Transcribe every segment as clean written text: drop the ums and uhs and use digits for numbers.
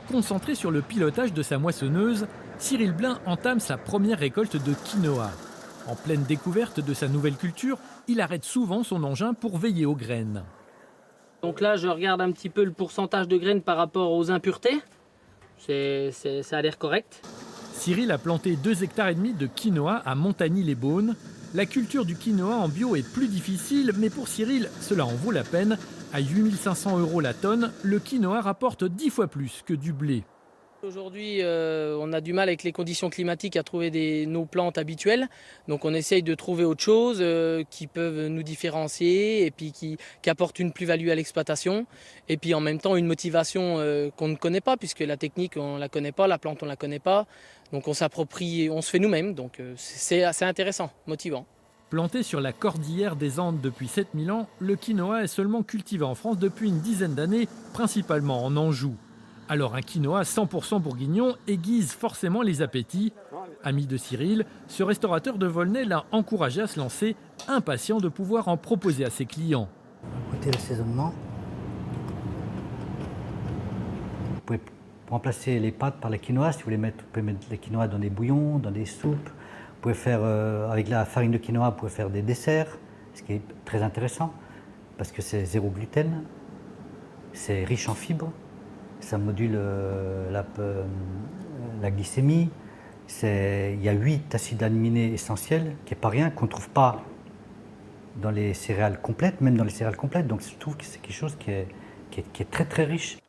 Concentré sur le pilotage de sa moissonneuse, Cyril Blin entame sa première récolte de quinoa. En pleine découverte de sa nouvelle culture, il arrête souvent son engin pour veiller aux graines. Donc là, je regarde un petit peu le pourcentage de graines par rapport aux impuretés. Ça a l'air correct. Cyril a planté 2,5 hectares de quinoa à Montagny-les-Beaunes. La culture du quinoa en bio est plus difficile, mais pour Cyril, cela en vaut la peine. À 8 500 € la tonne, le quinoa rapporte 10 fois plus que du blé. Aujourd'hui, on a du mal avec les conditions climatiques à trouver nos plantes habituelles. Donc on essaye de trouver autre chose qui peuvent nous différencier et puis qui apportent une plus-value à l'exploitation. Et puis en même temps une motivation qu'on ne connaît pas, puisque la technique on ne la connaît pas, la plante on ne la connaît pas. Donc on s'approprie, on se fait nous-mêmes. Donc c'est assez intéressant, motivant. Planté sur la cordillère des Andes depuis 7000 ans, le quinoa est seulement cultivé en France depuis une dizaine d'années, principalement en Anjou. Alors un quinoa 100% bourguignon aiguise forcément les appétits. Ami de Cyril, ce restaurateur de Volnay l'a encouragé à se lancer, impatient de pouvoir en proposer à ses clients. Goûter l'assaisonnement. Vous pouvez remplacer les pâtes par la quinoa. Si vous pouvez mettre les quinoa dans des bouillons, dans des soupes. Vous pouvez faire, avec la farine de quinoa, vous pouvez faire des desserts, ce qui est très intéressant, parce que c'est zéro gluten, c'est riche en fibres, ça module la glycémie, il y a 8 acides aminés essentiels, qui n'est pas rien, qu'on ne trouve pas dans les céréales complètes, même dans les céréales complètes, donc je trouve que c'est quelque chose qui est très très riche.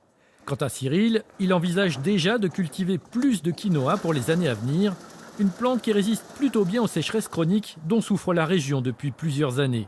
Quant à Cyril, il envisage déjà de cultiver plus de quinoa pour les années à venir, une plante qui résiste plutôt bien aux sécheresses chroniques dont souffre la région depuis plusieurs années.